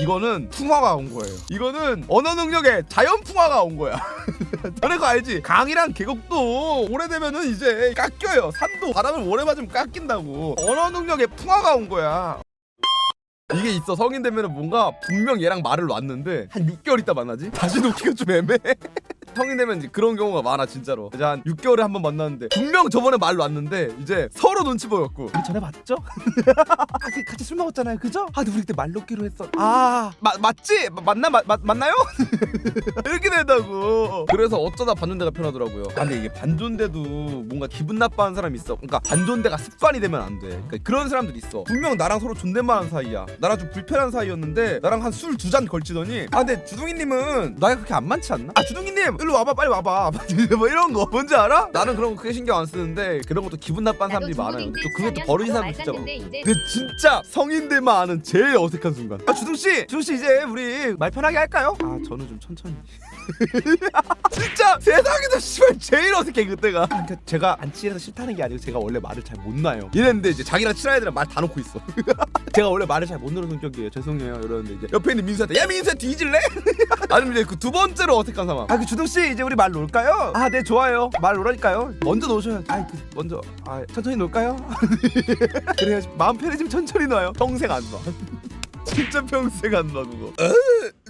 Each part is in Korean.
이거는 풍화가 온 거예요. 이거는 언어 능력에 자연 풍화가 온 거야. 너네 거 알지? 강이랑 계곡도 오래되면은 이제 깎여요. 산도 바람을 오래 맞으면 깎인다고. 언어 능력에 풍화가 온 거야. 이게 있어. 성인 되면은 뭔가 분명 얘랑 말을 놨는데 한 6개월 있다 만나지? 다시 놓기가 좀 애매해. 성인 되면 이제 그런 경우가 많아 진짜로. 이제 한 6개월에 한 번 만났는데 분명 저번에 말 놨는데 이제 서로 눈치 보였고 우리 전에 봤죠? 같이 술 먹었잖아요, 그죠? 근데 우리 그때 말 놓기로 했어. 맞지? 맞나요? 이렇게 된다고. 그래서 어쩌다 반존대가 편하더라고요. 근데 이게 반존대도 뭔가 기분 나빠하는 사람이 있어. 그러니까 반존대가 습관이 되면 안 돼. 그러니까 그런 사람들이 있어. 분명 나랑 서로 존댓말하는 사이야. 나랑 좀 불편한 사이였는데 나랑 한 술 2잔 걸치더니 근데 주둥이님은 나이가 그렇게 안 많지 않나? 주둥이님 일로 와봐, 빨리 와봐. 뭐 이런 거 뭔지 알아? 나는 그런 거 크게 신경 안 쓰는데 그런 것도 기분 나빠하는 사람들이 많아요. 또 그게 또 버릇이 사람들 진짜 많아. 근데 진짜 성인들만 아는 제일 어색한 순간. 주둥씨 이제 우리 말 편하게 할까요? 저는 좀 천천히. 진짜 세상에서 씨발 제일 어색해 그때가. 그러니까 제가 안 친해서 싫다는 게 아니고 제가 원래 말을 잘 못 놔요. 이랬는데 이제 자기랑 친한 애들은 말 다 놓고 있어. 제가 원래 말을 잘 못 놓는 성격이에요. 죄송해요. 이러는데 이제 옆에 있는 민수한테 야 민수야 뒤질래? 아니면 이제 그 두 번째로 어색한 상황. 그 주둥씨 이제 우리 말 놓을까요? 네 좋아요. 말 놓으라니까요. 먼저 놓으셔야지. 먼저 천천히 놓을까요? 그래야지 마음 편해지면 천천히 놔요. 평생 안 놔. 진짜 평생 안 놔 그거.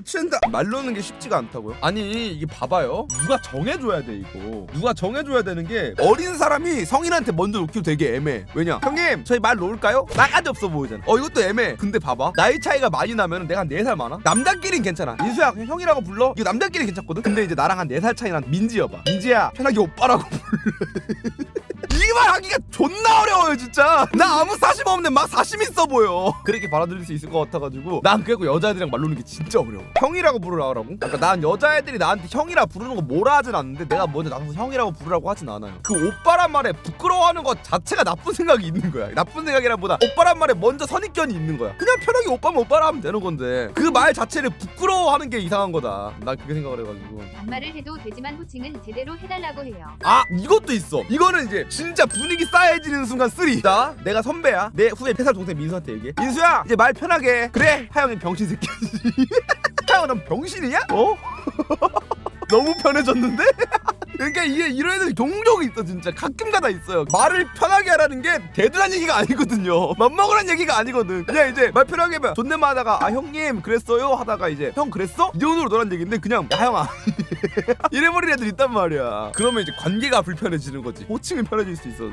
취한다. 말 놓는 게 쉽지가 않다고요? 아니 이게 봐봐요. 누가 정해줘야 돼 이거. 누가 정해줘야 되는 게 어린 사람이 성인한테 먼저 놓기도 되게 애매해. 왜냐? 형님 저희 말 놓을까요? 나까지 없어 보이잖아. 이것도 애매해. 근데 봐봐. 나이 차이가 많이 나면 내가 한 4살 많아? 남자끼리는 괜찮아. 민수야 그냥 형이라고 불러. 이거 남자끼리 괜찮거든? 근데 이제 나랑 한 4살 차이 난 민지여봐. 민지야 편하게 오빠라고 불러. 이 말 하기가 존나 어려워요 진짜. 나 아무 사심 없는데 막 사심 있어 보여. 그렇게 받아들일 수 있을 것 같아가지고 난 그래고 여자애들이랑 말 놓는 게 진짜 어려워. 형이라고 부르라고? 그러니까 난 여자애들이 나한테 형이라 부르는 거 뭐라 하진 않는데 내가 먼저 나서서 형이라고 부르라고 하진 않아요. 그 오빠란 말에 부끄러워하는 것 자체가 나쁜 생각이 있는 거야. 나쁜 생각이라보다 오빠란 말에 먼저 선입견이 있는 거야. 그냥 편하게 오빠면 오빠라 하면 되는 건데 그 말 자체를 부끄러워하는 게 이상한 거다. 난 그렇게 생각을 해가지고. 반말을 해도 되지만 호칭은 제대로 해달라고 해요. 이것도 있어. 이거는 이제 진짜 분위기 싸해지는 순간 쓰리. 자, 내가 선배야. 내 후배 3살 동생 민수한테 얘기해. 민수야 이제 말 편하게. 그래 하영이 병신 새끼야. 하영아 넌 병신이야? 너무 편해졌는데? 그러니까 이게 이런 애들이 종종 있어 진짜. 가끔가다 있어요. 말을 편하게 하라는 게 대단한 얘기가 아니거든요. 맘먹으란 얘기가 아니거든. 그냥 이제 말 편하게 하면 존댓말 하다가 형님 그랬어요 하다가 이제 형 그랬어? 이 정도로 너란 얘기인데 그냥 야 하영아 이래버린 애들 있단 말이야. 그러면 이제 관계가 불편해지는 거지. 호칭은 편해질 수 있어도.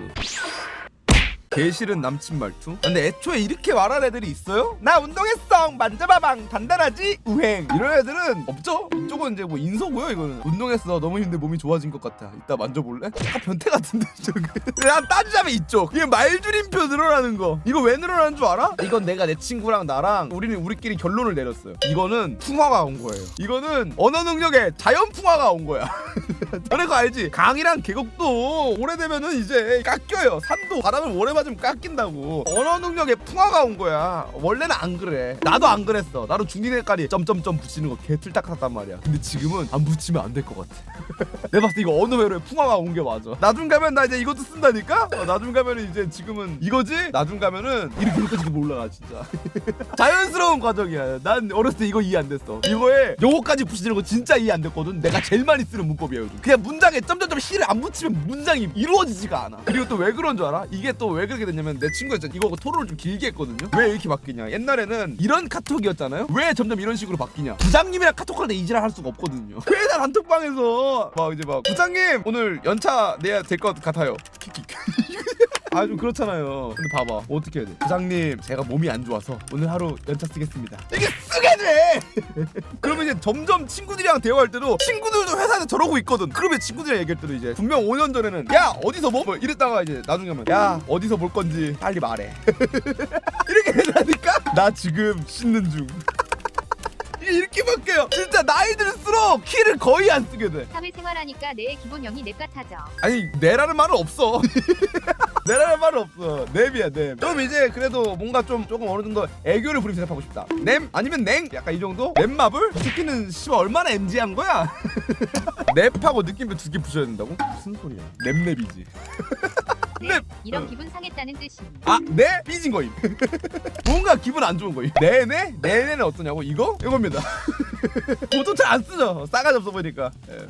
개싫은 남친 말투? 근데 애초에 이렇게 말하는 애들이 있어요? 나 운동했어 만져봐방 단단하지 우행. 이런 애들은 없죠? 이쪽은 이제 뭐 인서고요. 이거는 운동했어 너무 힘든데 몸이 좋아진 것 같아 이따 만져볼래? 변태 같은데 난 따지자면 이쪽. 이게 말줄임표 늘어나는 거. 이거 왜 늘어나는 줄 알아? 이건 내가 내 친구랑 나랑 우리끼리 결론을 내렸어요. 이거는 풍화가 온 거예요. 이거는 언어 능력에 자연 풍화가 온 거야. 너네 거 알지? 강이랑 계곡도 오래되면은 이제 깎여요. 산도 바람을 오래 맞으면 깎인다고. 언어 능력에 풍화가 온 거야. 원래는 안 그래. 나도 안 그랬어. 나도 중딩 때까지 점점점 붙이는 거 개틀딱했단 말이야. 근데 지금은 안 붙이면 안 될 것 같아. 내가 봤을 때 이거 언어 회로에 풍화가 온 게 맞아. 나중 가면 나 이제 이것도 쓴다니까? 나중 가면은 이제 지금은 이거지? 나중 가면은 이렇게 될지도 몰라 진짜. 자연스러운 과정이야. 난 어렸을 때 이거 이해 안 됐어. 이거에 요거까지 붙이는 거 진짜 이해 안 됐거든. 내가 제일 많이 쓰는 문법이야 요즘. 그냥 문장에 점점점 시를 안 붙이면 문장이 이루어지지가 않아. 그리고 또 왜 그런 줄 알아? 이게 또 왜 그렇게 됐냐면 내 친구가 진짜 이거 토론을 좀 길게 했거든요. 왜 이렇게 바뀌냐? 옛날에는 이런 카톡이었잖아요. 왜 점점 이런 식으로 바뀌냐? 부장님이랑 카톡할 때 이지랄 할 수가 없거든요. 회사 단톡방에서 막 이제 막 부장님 오늘 연차 내야 될 것 같아요. 좀 그렇잖아요. 근데 봐봐 어떻게 해야 돼? 부장님 제가 몸이 안 좋아서 오늘 하루 연차 쓰겠습니다. 이게 쓰게 돼. 그러면 이제 점점 친구들이랑 대화할 때도 친구들도 회사에서 저러고 있거든. 그러면 친구들이랑 얘기할 때도 이제 분명 5년 전에는 야 어디서 뭐 이랬다가 이제 나중에 하면 야 어디서 볼 건지 빨리 말해. 이렇게 되다니까? 나 지금 씻는 중. 이렇게 바뀌어요. 진짜 나이 들수록 키를 거의 안 쓰게 돼. 사회생활하니까 내 기본형이 냅 같아져. 아니 내라는 말은 없어. 내라는 말은 없어. 넵이야 넵. 좀 이제 그래도 뭔가 조금 어느 정도 애교를 부리면서 대답하고 싶다. 냄 아니면 냉 약간 이 정도. 넵마블 이 새끼는 씨발 얼마나 MG한 거야. 넵하고 느낌표 2개 붙여야 된다고? 무슨 소리야. 넵랩이지. 근데 이런 기분 상했다는 뜻임. 네? 삐진 거임. 뭔가 기분 안 좋은 거임. 네네? 네네는 어떠냐고? 이겁니다. 보통 잘 안 쓰죠. 싸가지 없어 보이니까. 예.